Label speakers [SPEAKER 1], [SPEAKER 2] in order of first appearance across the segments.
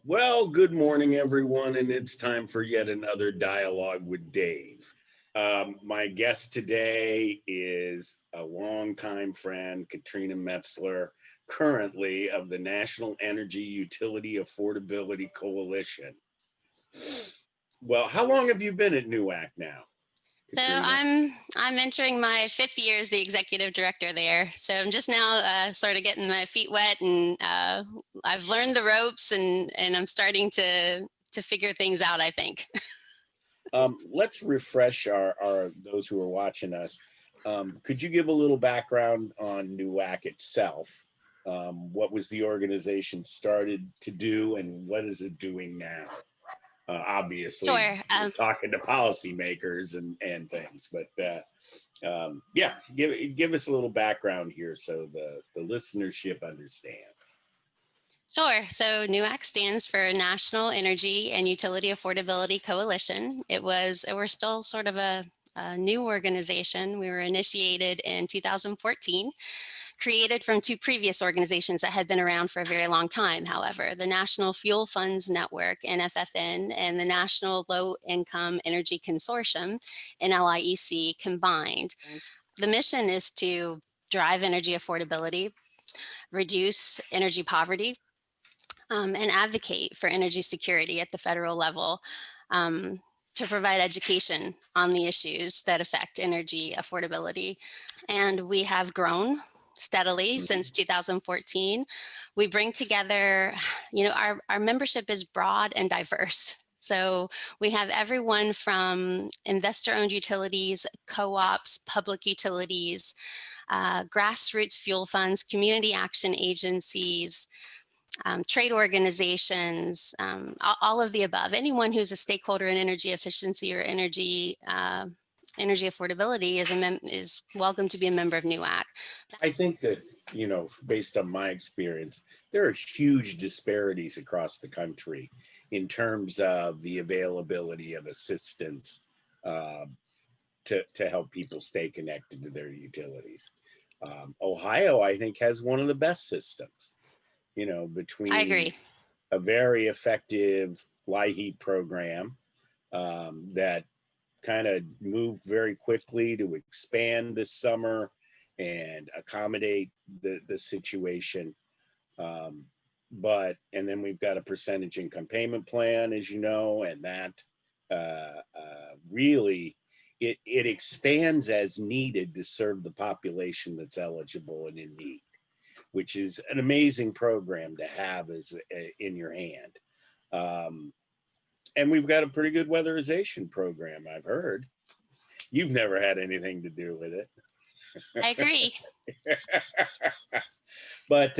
[SPEAKER 1] Well, good morning, everyone, and it's time for yet another dialogue with Dave. My guest today is a longtime friend, Katrina Metzler, currently of the National Energy Utility Affordability Coalition. Well, how long have you been at NEUAC now,
[SPEAKER 2] So
[SPEAKER 1] Katrina?
[SPEAKER 2] I'm entering my 5th year as the executive director there. So I'm just now sort of getting my feet wet, and I've learned the ropes, and I'm starting to figure things out, I think.
[SPEAKER 1] Let's refresh our those who are watching us. Could you give a little background on NEUAC itself? What was the organization started to do, and what is it doing now? Obviously,
[SPEAKER 2] Sure.
[SPEAKER 1] we're talking to policymakers and things, but yeah, give us a little background here so the listenership understands.
[SPEAKER 2] Sure. So NEUAC stands for National Energy and Utility Affordability Coalition. We're still sort of a new organization. We were initiated in 2014, created from 2 previous organizations that had been around for a very long time, however, the National Fuel Funds Network, NFFN, and the National Low Income Energy Consortium, NLIEC, combined. The mission is to drive energy affordability, reduce energy poverty, and advocate for energy security at the federal level, to provide education on the issues that affect energy affordability. And we have grown steadily since 2014. We bring together, our membership is broad and diverse. So we have everyone from investor-owned utilities, co-ops, public utilities, grassroots fuel funds, community action agencies, trade organizations, all of the above. Anyone who's a stakeholder in energy efficiency or energy affordability is welcome to be a member of NEUAC.
[SPEAKER 1] I think that, based on my experience, there are huge disparities across the country in terms of the availability of assistance to help people stay connected to their utilities. Ohio, I think, has one of the best systems,
[SPEAKER 2] I
[SPEAKER 1] between
[SPEAKER 2] agree.
[SPEAKER 1] a very effective LIHEAP program that kind of moved very quickly to expand this summer and accommodate the situation. And then we've got a percentage income payment plan, as you know, and that really, it expands as needed to serve the population that's eligible and in need, which is an amazing program to have in your hand. And we've got a pretty good weatherization program, I've heard. You've never had anything to do with it.
[SPEAKER 2] I agree.
[SPEAKER 1] But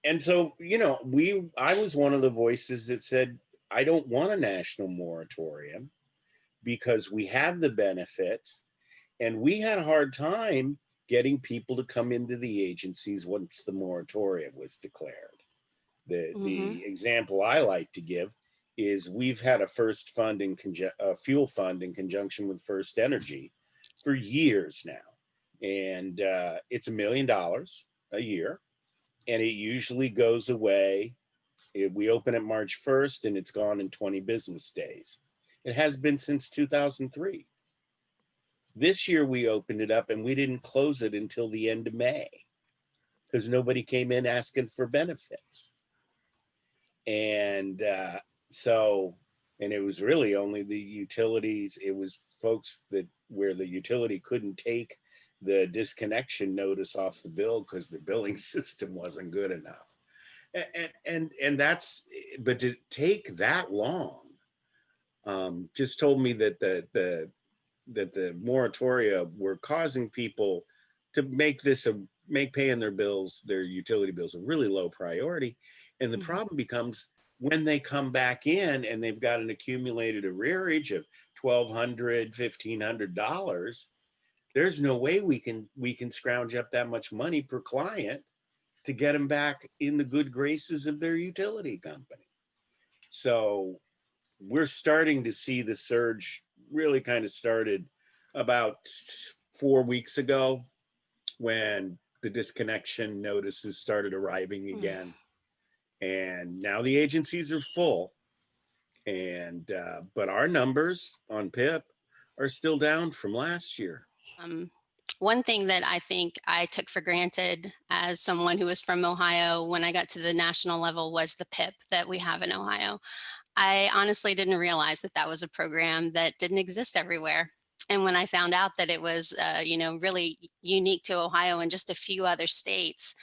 [SPEAKER 1] and so, I was one of the voices that said, I don't want a national moratorium because we have the benefits, and we had a hard time getting people to come into the agencies once the moratorium was declared. The example I like to give is we've had a fuel fund in conjunction with First Energy for years now, and it's $1 million a year, and it usually goes away. We open it March 1st, and it's gone in 20 business days. It has been since 2003. This year we opened it up, and we didn't close it until the end of May because nobody came in asking for benefits. And and it was really only the utilities. It was folks where the utility couldn't take the disconnection notice off the bill because the billing system wasn't good enough. And but to take that long, just told me that the moratoria were causing people to make paying their utility bills a really low priority. And the problem becomes when they come back in and they've got an accumulated arrearage of $1,200, $1,500, there's no way we can scrounge up that much money per client to get them back in the good graces of their utility company. So we're starting to see the surge really kind of started about 4 weeks ago when the disconnection notices started arriving again. And now the agencies are full. And but our numbers on PIP are still down from last year.
[SPEAKER 2] Um, One thing that I think I took for granted as someone who was from Ohio when I got to the national level was the PIP that we have in Ohio. I honestly didn't realize that that was a program that didn't exist everywhere. And when I found out that it was, really unique to Ohio and just a few other states,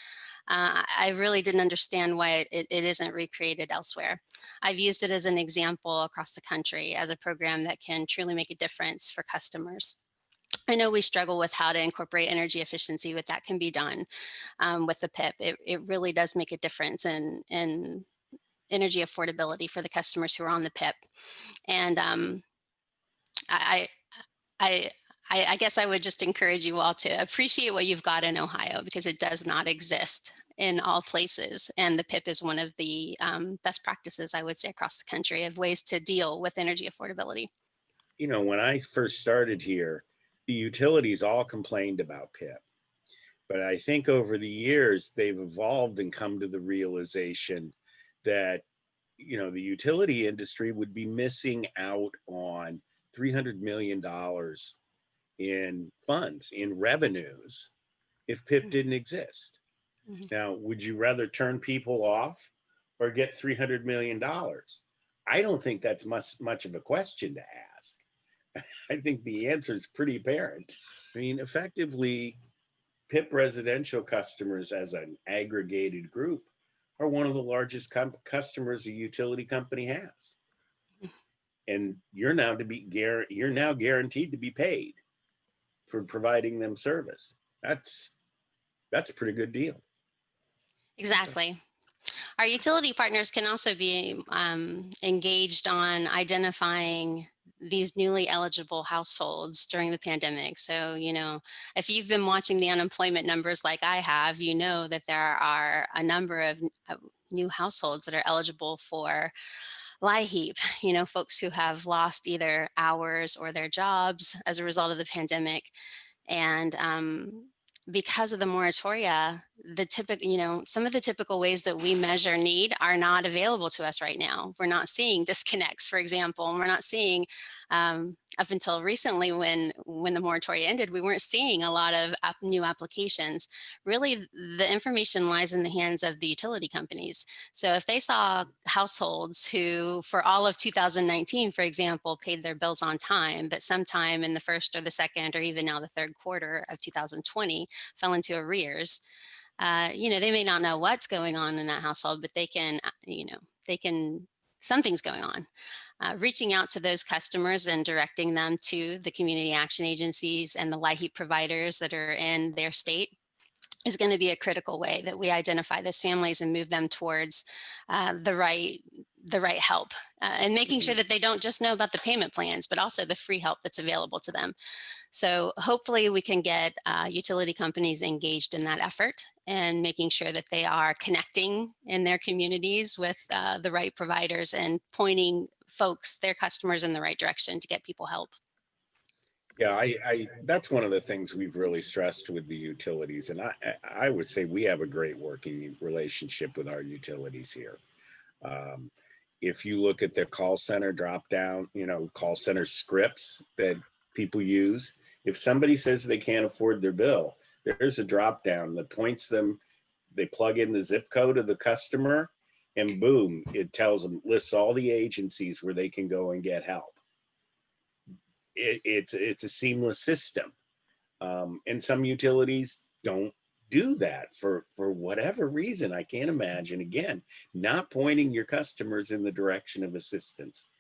[SPEAKER 2] I really didn't understand why it isn't recreated elsewhere. I've used it as an example across the country as a program that can truly make a difference for customers. I know we struggle with how to incorporate energy efficiency, but that can be done with the PIP. It really does make a difference in energy affordability for the customers who are on the PIP. And I, I, I guess I would just encourage you all to appreciate what you've got in Ohio because it does not exist in all places. And the PIP is one of the best practices, I would say, across the country of ways to deal with energy affordability.
[SPEAKER 1] You know, when I first started here, the utilities all complained about PIP. But I think over the years, they've evolved and come to the realization that, you know, the utility industry would be missing out on $300 million in funds, in revenues, if PIP didn't exist.
[SPEAKER 2] Mhm.
[SPEAKER 1] Now, would you rather turn people off or get $300 million? I don't think that's much of a question to ask. I think the answer is pretty apparent. I mean, effectively, PIP residential customers as an aggregated group are one of the largest customers a utility company has. And you're now guaranteed to be paid for providing them service. That's a pretty good deal.
[SPEAKER 2] Exactly. Our utility partners can also be engaged on identifying these newly eligible households during the pandemic. So, if you've been watching the unemployment numbers like I have, you know that there are a number of new households that are eligible for LIHEAP, folks who have lost either hours or their jobs as a result of the pandemic. And because of the moratoria, some of the typical ways that we measure need are not available to us right now. We're not seeing disconnects, for example, and we're not seeing up until recently when the moratoria ended, we weren't seeing a lot of new applications. Really, the information lies in the hands of the utility companies. So if they saw households who, for all of 2019, for example, paid their bills on time, but sometime in the first or the second or even now the third quarter of 2020 fell into arrears, they may not know what's going on in that household, but something's going on. Reaching out to those customers and directing them to the community action agencies and the LIHEAP providers that are in their state is going to be a critical way that we identify those families and move them towards the right help, and making sure that they don't just know about the payment plans, but also the free help that's available to them. So hopefully we can get utility companies engaged in that effort and making sure that they are connecting in their communities with the right providers and pointing folks, their customers, in the right direction to get people help.
[SPEAKER 1] Yeah, I that's one of the things we've really stressed with the utilities, and I would say we have a great working relationship with our utilities here. Um, if you look at the call center drop down, call center scripts that people use, if somebody says they can't afford their bill, there's a drop down that points them, they plug in the zip code of the customer, and boom, it tells them, lists all the agencies where they can go and get help. It's a seamless system. And some utilities don't do that for whatever reason. I can't imagine, again, not pointing your customers in the direction of assistance.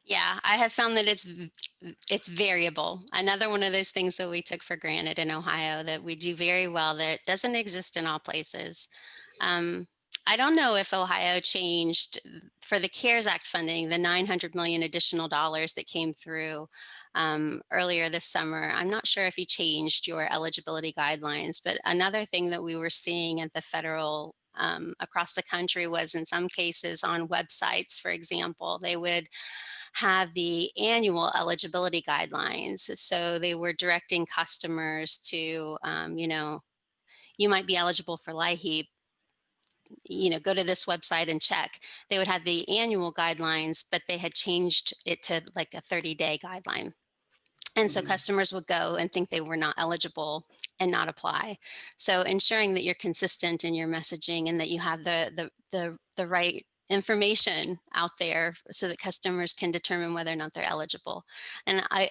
[SPEAKER 2] Yeah, I have found that it's variable. Another one of those things that we took for granted in Ohio that we do very well that doesn't exist in all places. Um, I don't know if Ohio changed for the CARES Act funding, the 900 million additional dollars that came through earlier this summer. I'm not sure if he changed your eligibility guidelines, but another thing that we were seeing at the federal across the country was in some cases on websites, for example, they would have the annual eligibility guidelines. So they were directing customers to, you might be eligible for LIHEAP go to this website and check. They would have the annual guidelines, but they had changed it to like a 30-day guideline. And so customers would go and think they were not eligible and not apply. So ensuring that you're consistent in your messaging and that you have the right information out there so that customers can determine whether or not they're eligible. And I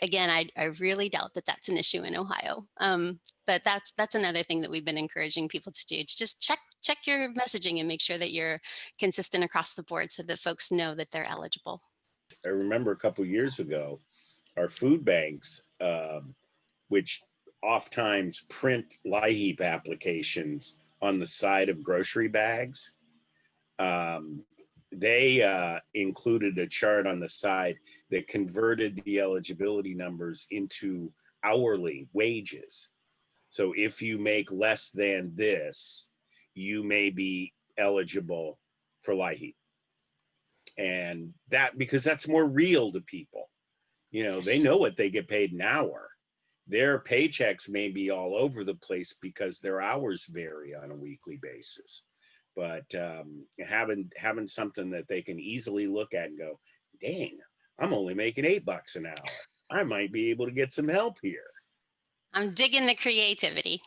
[SPEAKER 2] really doubt that that's an issue in Ohio. But that's another thing that we've been encouraging people to do, to just check your messaging and make sure that you're consistent across the board so that folks know that they're eligible.
[SPEAKER 1] I remember a couple years ago, our food banks, which oftentimes print LIHEAP applications on the side of grocery bags, they included a chart on the side that converted the eligibility numbers into hourly wages. So if you make less than this, you may be eligible for LIHEAP. And that, because that's more real to people. They know what they get paid an hour. Their paychecks may be all over the place because their hours vary on a weekly basis. But having something that they can easily look at and go, dang, I'm only making $8 an hour. I might be able to get some help here.
[SPEAKER 2] I'm digging the creativity.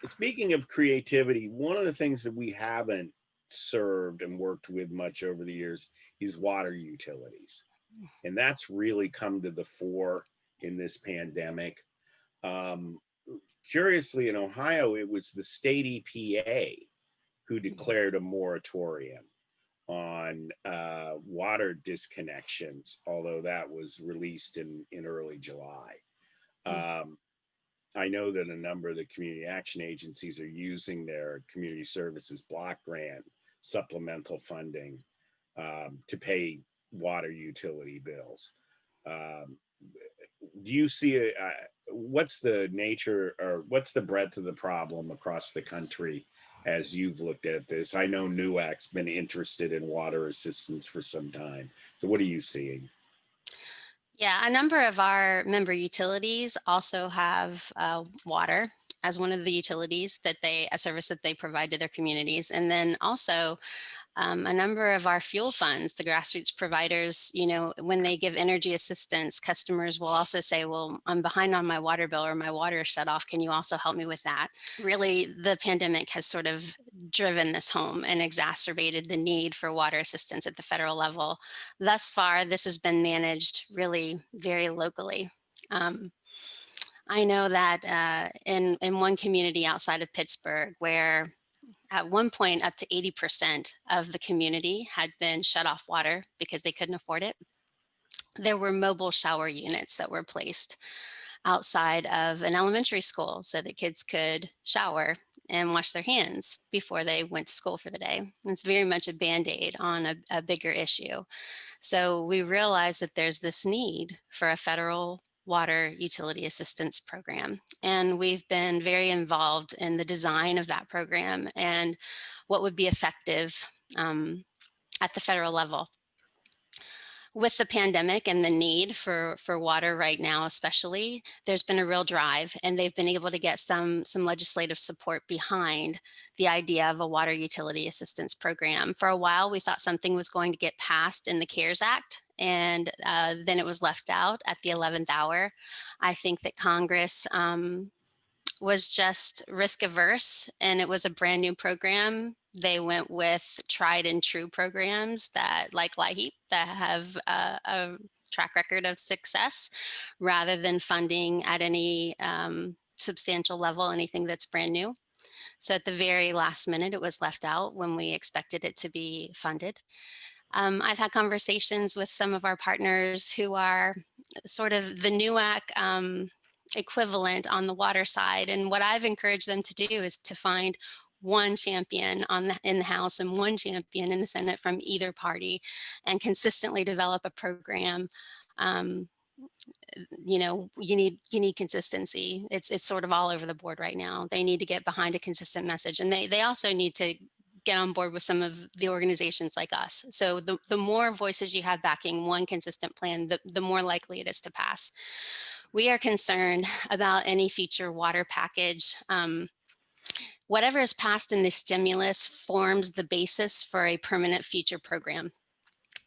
[SPEAKER 1] Speaking of creativity, one of the things that we haven't served and worked with much over the years is water utilities. And that's really come to the fore in this pandemic. Curiously, in Ohio, it was the state EPA who declared a moratorium on water disconnections, although that was released in early July. I know that a number of the community action agencies are using their community services block grant supplemental funding to pay water utility bills. Do you see what's the nature or what's the breadth of the problem across the country as you've looked at this? I know NEUAC's been interested in water assistance for some time. So what are you seeing?
[SPEAKER 2] Yeah, a number of our member utilities also have water as one of the utilities a service that they provide to their communities. And then also a number of our fuel funds, the grassroots providers, when they give energy assistance, customers will also say, well, I'm behind on my water bill or my water is shut off. Can you also help me with that? Really, the pandemic has sort of driven this home and exacerbated the need for water assistance at the federal level. Thus far, this has been managed really very locally. I know that in one community outside of Pittsburgh, where at one point, up to 80% of the community had been shut off water because they couldn't afford it. There were mobile shower units that were placed outside of an elementary school so that kids could shower and wash their hands before they went to school for the day. It's very much a Band-Aid on a bigger issue. So we realized that there's this need for a federal water utility assistance program. And we've been very involved in the design of that program and what would be effective at the federal level. With the pandemic and the need for water right now, especially, there's been a real drive, and they've been able to get some legislative support behind the idea of a water utility assistance program. For a while, we thought something was going to get passed in the CARES Act, and then it was left out at the 11th hour. I think that Congress was just risk averse, and it was a brand new program. They went with tried and true programs that, like LIHEAP, that have a track record of success, rather than funding at any substantial level anything that's brand new. So at the very last minute, it was left out when we expected it to be funded. I've had conversations with some of our partners who are sort of the NEUAC equivalent on the water side. And what I've encouraged them to do is to find one champion in the House and one champion in the Senate from either party, and consistently develop a program. You need consistency. It's sort of all over the board right now. They need to get behind a consistent message, and they also need to get on board with some of the organizations like us. So the more voices you have backing one consistent plan, the more likely it is to pass. We are concerned about any future water package whatever is passed in the stimulus forms the basis for a permanent future program,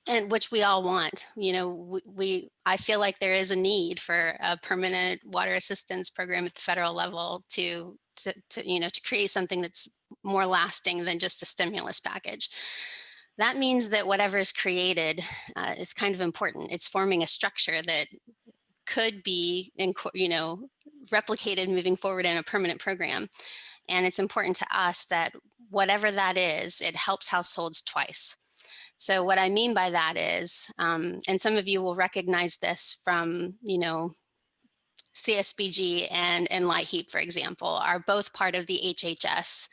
[SPEAKER 2] and which we all want. You know, I feel like there is a need for a permanent water assistance program at the federal level to create something that's more lasting than just a stimulus package. That means that whatever is created is kind of important. It's forming a structure that could be, replicated moving forward in a permanent program. And it's important to us that whatever that is, it helps households twice. So what I mean by that is, and some of you will recognize this from, CSBG and Light Heap, for example, are both part of the HHS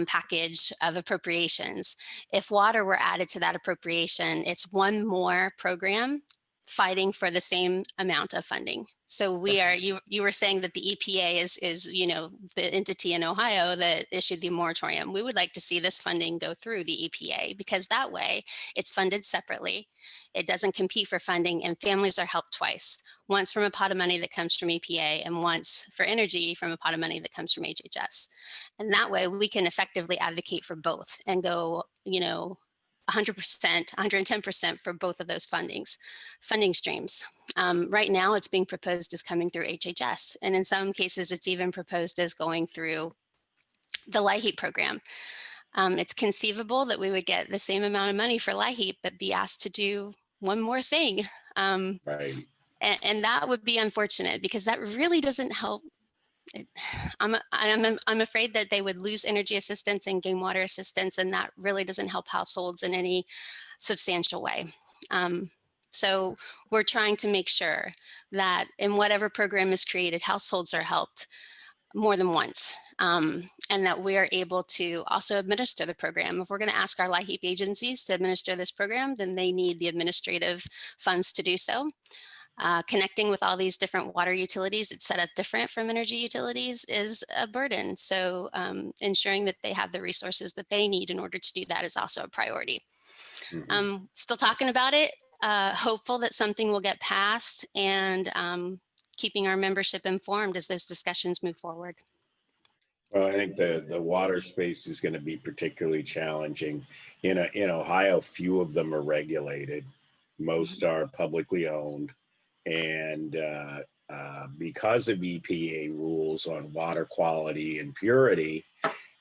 [SPEAKER 2] package of appropriations. If water were added to that appropriation, it's one more program fighting for the same amount of funding. So we are, you were saying that the EPA is the entity in Ohio that issued the moratorium. We would like to see this funding go through the EPA, because that way it's funded separately. It doesn't compete for funding, and families are helped twice. Once from a pot of money that comes from EPA, and once for energy from a pot of money that comes from HHS. And that way we can effectively advocate for both and go, 100%, 110% for both of those funding streams. Right now it's being proposed as coming through HHS. And in some cases it's even proposed as going through the Light Heap program. It's conceivable that we would get the same amount of money for Light Heap, but be asked to do one more thing.
[SPEAKER 1] Right.
[SPEAKER 2] And that would be unfortunate, because that really doesn't help. I'm afraid that they would lose energy assistance and gain water assistance, and that really doesn't help households in any substantial way. So we're trying to make sure that in whatever program is created, households are helped more than once, and that we are able to also administer the program. If we're going to ask our Light Heap agencies to administer this program, then they need the administrative funds to do so. Connecting with all these different water utilities, it's set up different from energy utilities, is a burden. So ensuring that they have the resources that they need in order to do that is also a priority. Still talking about it, hopeful that something will get passed, and keeping our membership informed as those discussions move forward.
[SPEAKER 1] Well, I think the water space is going to be particularly challenging. In Ohio, few of them are regulated. Most are publicly owned. And because of EPA rules on water quality and purity,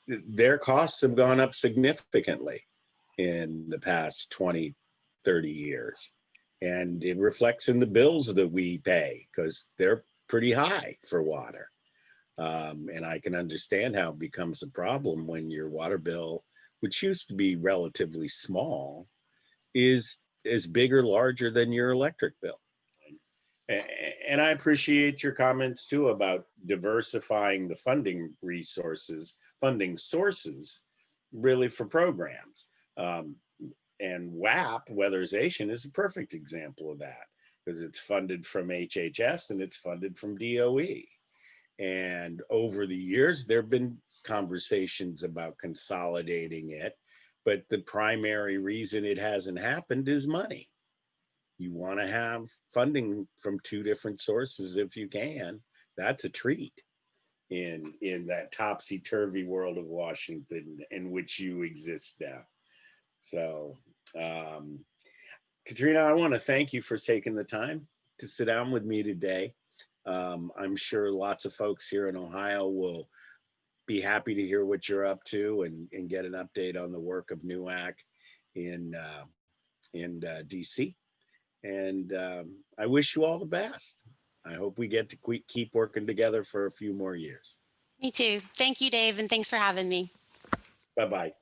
[SPEAKER 1] their costs have gone up significantly in the past 20, 30 years. And it reflects in the bills that we pay, because they're pretty high for water. And I can understand how it becomes a problem when your water bill, which used to be relatively small, is big or larger than your electric bill. And I appreciate your comments too about diversifying the funding sources, really, for programs. And WAP, weatherization, is a perfect example of that, because it's funded from HHS and it's funded from DOE. And over the years, there have been conversations about consolidating it, but the primary reason it hasn't happened is money. You want to have funding from two different sources if you can. That's a treat in that topsy-turvy world of Washington in which you exist now. So, Katrina, I want to thank you for taking the time to sit down with me today. I'm sure lots of folks here in Ohio will be happy to hear what you're up to and get an update on the work of NEUAC in DC. And I wish you all the best. I hope we get to keep working together for a few more years.
[SPEAKER 2] Me too. Thank you, Dave, and thanks for having me.
[SPEAKER 1] Bye-bye.